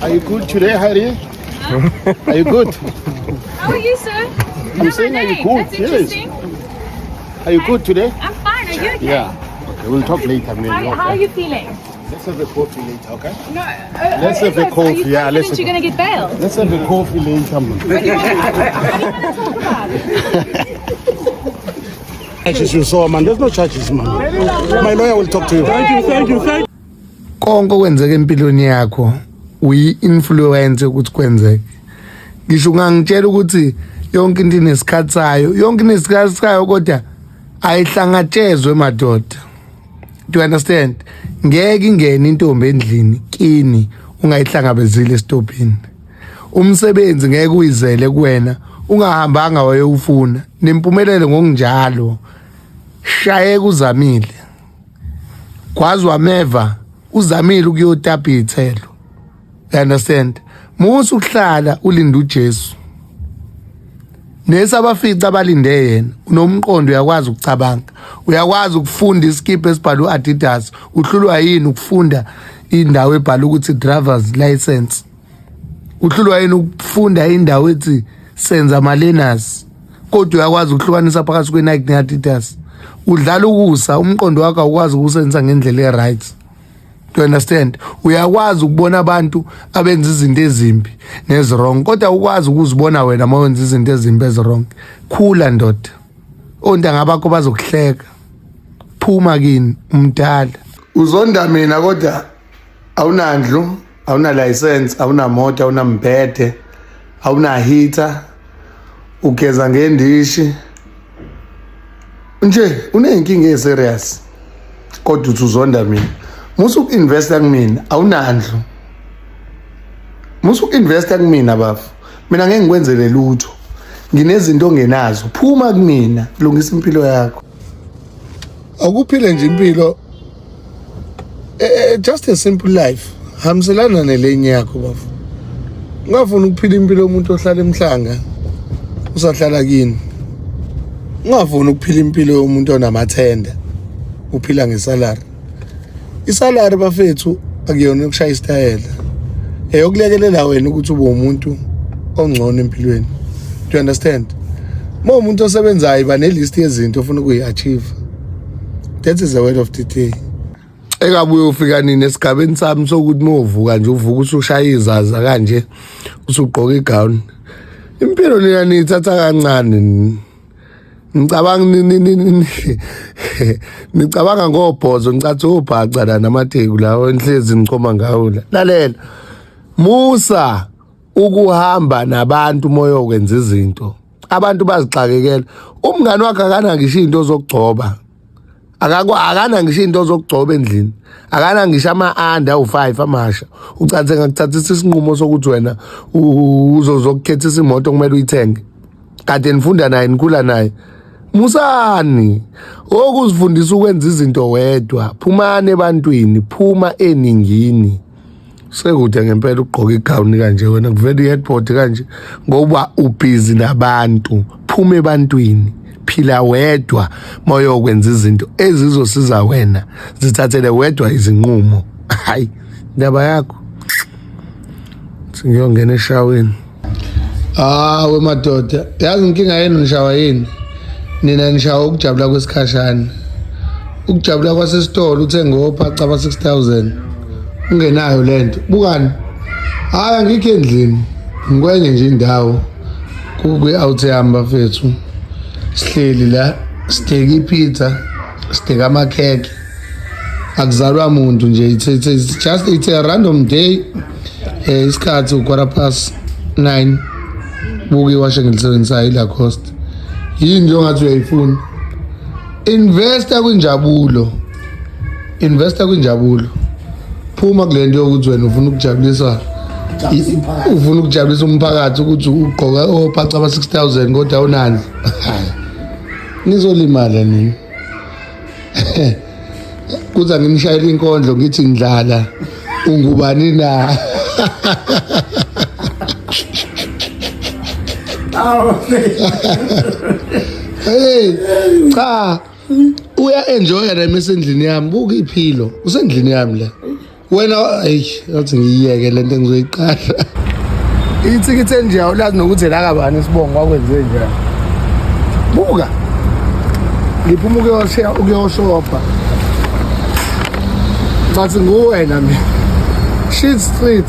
Are you good today, Harry? Are you good? How are you, sir? I'm saying, are you good? That's Yes. interesting. Are you good today? I'm fine. Are you okay? Yeah. Okay, we'll talk later, maybe. How are Okay. you feeling? Let's have a coffee later, okay? No. Let's have a Are coffee. you Yeah, confident let's. you're going to get bailed? Let's have a coffee later, man. What do you want to talk about? Charges you saw, man. There's no charges, man. My lawyer will talk to you. Thank you. konke okwenzeka empilweni yakho uyi-influence ukuthi kwenzeke. Ngisho ungangitshela ukuthi yonke into inesikhathi sayo, yonke inesikhathi sayo kodwa ayihlangatshezwe madoda. Do you understand? Ngeke ingene intombi endlini kini ungayihlangabezile estopini. Umsebenzi ngeke uyizele kuwena ungahambanga wayewufuna. Nempumelelo ngokunjalo. Shayeka uzamile. Kwazi wameva uzamile ukuyotapa izithelo. You understand? Musu ukuhlala ulinda uJesu. Nesabafica abalinde yena unomqondo uyakwazi ukucabanga. Uyakwazi ukufunda iskip esibhalwe Adidas. Uhlulwa yini ukufunda indawo ebhalwe ukuthi driver's license. Uhlulwa yini ukufunda indawo ethi senza ama learners. Kodwa uyakwazi ukuhlukanisa phakathi kweNike neAdidas. Udlala ukusa umqondo wakho awukwazi ukusenza ngendlela eright. Do you understand? Uyakwazi ukubona abantu abenza izinto ezimbi nezwrong kodwa ukwazi ukuzibona wena mawenza izinto ezimbi ezwrong. Khula ndoda. Ontanga bakho bazokuhleka. Phuma kini umdala. Uzonda mina kodwa awunandlu, awuna license, awuna moto, awuna mbhede, awuna heater. Ugeza ngendishi. Nje unenkinga eserious. Kodwa uzonda mina. Musu investa kumina awunandlu. Musu investa kumina bafu. Mina ngeke ngikwenzele lutho. Nginezinto ongenazo. Phuma kumina, lungisa impilo yakho. Akuphile nje impilo. Just a simple life. Hamselana nelenye yakho bafu. Ngafuna ukuphila impilo yomuntu ohlala emhlanga. Usahlala kini. Ngafuna ukuphila impilo yomuntu onamathenda. Uphila ngesalary. Isalary bafethu akuyona ukushaya isitayela. Eyokulekelela wena ukuthi ube umuntu ongcono empilweni. Do you understand? Uma umuntu osebenzayo iba nelist yezinto ofuna ukuyi-achieve. That is the word of the day. Ekabuye ufika nini esigabeni sami sokuthi movuka nje uvuka usushaya izaza kanje usugqoka igown. Impilo lena nithatha kancane. Ngicabanga ngobhozo ngicathi ubhaca la namatheku lawo enhlezi ngichoma ngawo la. Lalela. Musa ukuhamba nabantu moyo okwenza izinto. Abantu bazixakekela. Umngane wakhe akana ngisho into zokugcoba. Akana ngisho into zokugcoba endlini. Akana ngisho ama-under u5 amasha. Ucathi ngakuthathisa isinqumo sokuthi wena uzozokukhethisa imoto kumele uyithenge. Kade nifunda naye nikhula naye. Musani okuzifundisa ukwenza izinto wedwa. Phumane ebantwini, phuma eningini. Sekude ngempela ugqoka igown kanje wena kuvela i-headboard kanje ngoba ubhizi nabantu. Phuma ebantwini, phila wedwa moyo okwenza izinto ezizosiza wena. Zithathele wedwa izinqumo. Hayi, ndaba yakho. Singiyongena eshaweni. We madoda, yazi inkinga yenu nishawa yini? Nina nishawa ukujabula kwesikhashana. Ukujabula kwasesitolo uthenga ophaca aba 6000. Ungenayo lento. Bukani? Hayi angikho endlini. Ngikwenye nje indawo. Kwi-out yami bafethu. Sihleli la, siteka ipizza, siteka amakheke. Akuzalwa muntu nje. It's a random day. Isikhathi u9:15. Buki washe ngilisebenzisa ila cost. Yini nje ongathi uyayifuna? Investa kwinjabulo. Investa kwinjabulo. Phuma kulento yokuthi wena ufuna ukujabulisa. Ufuna ukujabulisa umphakathi ukuthi ugqoka ophaca aba 6000 kodwa awunandla. Nizolimala nini? Kuza nginishayela inkondlo ngithi ngidlala. Ungubani na? Hey, cha. Uya enjoy la mesendlini yami. Buka iphilo. Usendlini yami la. wena yathi ngiyeke lento engizoyiqala ithikithi enje awulazi nokuthi la kabani isibongo kwakwenze njani buka ngiphuma ukuyoshopa bathi nguwena mina Shit Street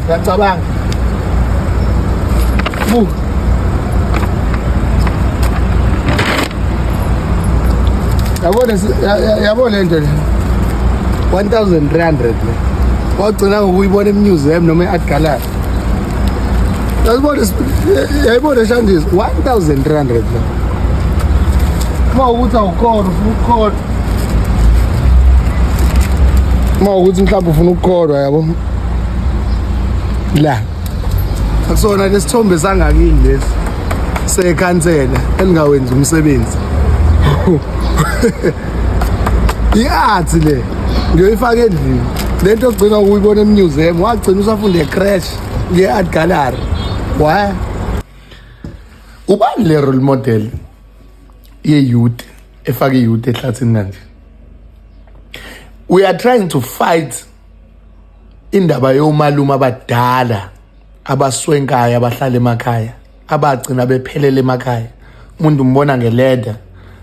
ngiyacabanga buka yabo lento le 1300 le wagcina ngokuyibona emuseum noma eArt Gallery yayibona shandizi 1300 le uma ukuthi awukhona ufuna ukukhoda uma ukuthi mhlawumbe ufuna ukukhoda yabo la akusona lesithombe sangakini lesi sekhansela elingawenza umsebenzi i-art le ngiyoyifaka endlini lento ogcina ukuyibona emuseum wagcina usafunda ecrash nge-Art Gallery why ubani le role model ye-youth efake i-youth ehlathini kanje we are trying to fight indaba yomalume abadala abaswenkayo abahlala emakhaya abagcina bephelele emakhaya umuntu umbona ngeleda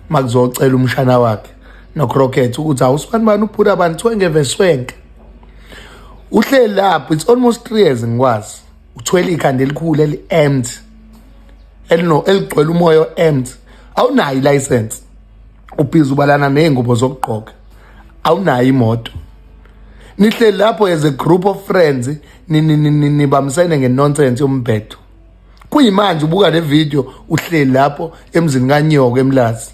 makuzocela umshana wakhe noCrockett ukuthi awusibani bani uphula abantu ngeveswenke uhleli lapho it's almost 3 years ngikwazi uthwele ikhanda elikhulu eli-empty eligcwele umoya o-empty awunayo i-license ubhizi ubalana ney'ngubo zokugqoka awunayo imoto nihleli lapho as a group of friends nibambisene nge-nonsense yombhedo kuyimanje ubuka le video uhleli lapho emzini kaNyoko eMlazi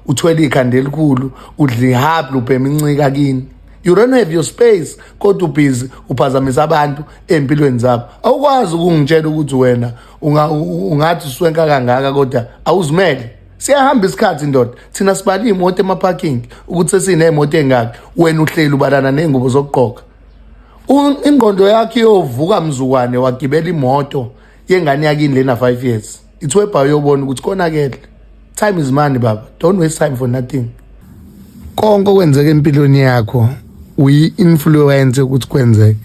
uthwele ikhanda elikhulu udla ihablu ubhema incika kini you don't have your space kodwa ubhizi uphazamisa abantu empilweni zabo awukwazi ukungitshela ukuthi wena ungathi uswenka kangaka kodwa awuzimele siyahamba isikhathi ndoda thina sibali imoto emaparking ukuthi sesineyimoto engaki wena uhleli ubalana nengubo zokugqoka ingqondo yakhe yovuka mzukwane wagibela imoto yengane yakini lena 5 years ithwebha yobona ukuthi konakele time is money baba don't waste time for nothing konke okwenzeka empilweni yakho uyi-influence ukuthi kwenzeke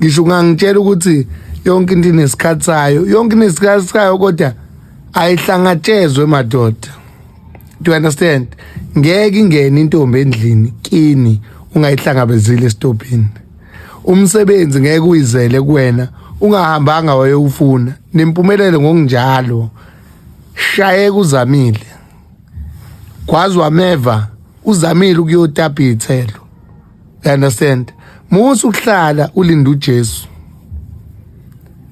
ngisho ungangitshela ukuthi yonke into inesikhathi sayo yonke inesikhathi sayo kodwa ayihlangatshezwe madoda do you understand ngeke ingene intombi endlini kini ungayihlangabezile estopini umsebenzi ngeke uyizele kuwena ungahambanga wayewufuna nempumelelo ngokunjalo shayeka uzamile kwazi wameva uzamile ukuyotapa ithelo you understand musu ukuhlala ulinda uJesu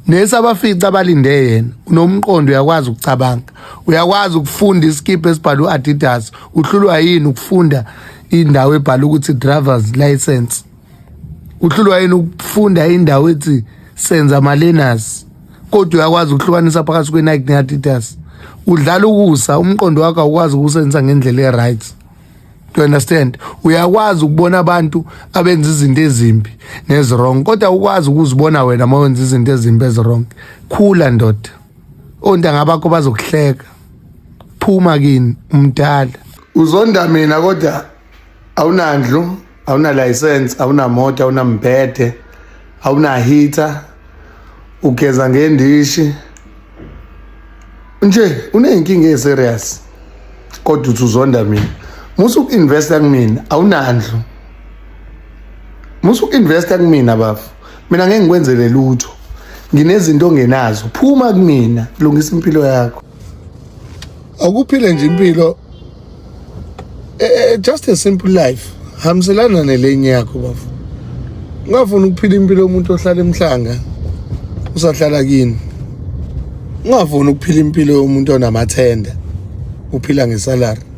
nesabafica abalinde yena unomqondo uyakwazi ukucabanga uyakwazi ukufunda iskip esibhalwe uAdidas uhlulwa yini ukufunda indawo ebhala ukuthi driver's license uhlulwa yini ukufunda indawo ethi senza ama-learners kodwa uyakwazi ukuhlukanisa phakathi kweNike neAdidas udlala ukusa umqondo wakho awukwazi ukusenza ngendlela e-right do you understand uyakwazi ukubona abantu abenza izinto ezimbi nezwrong kodwa ukwazi ukuzibona wena mawenza izinto ezimbi ezwrong khula ndoda ontanga bakho bazokuhleka phuma kini umdala uzonda mina kodwa awunandlu awuna license awuna moto awuna mbhede awuna heater ugeza ngendishi nje unenkinga eserious kodwa uthi uzonda mina musu uinvesta kumina awunandlu musu uinvesta kumina bafu mina ngeke ngikwenzele lutho nginezinto ongenazo phuma kumina lungisa impilo yakho akuphile nje impilo just a simple life hamselana nelenye yakho bafu ungafuna ukuphila impilo yomuntu ohlala emhlanga usahlala kini ungafuna ukuphila impilo yomuntu onamathenda uphila ngesalary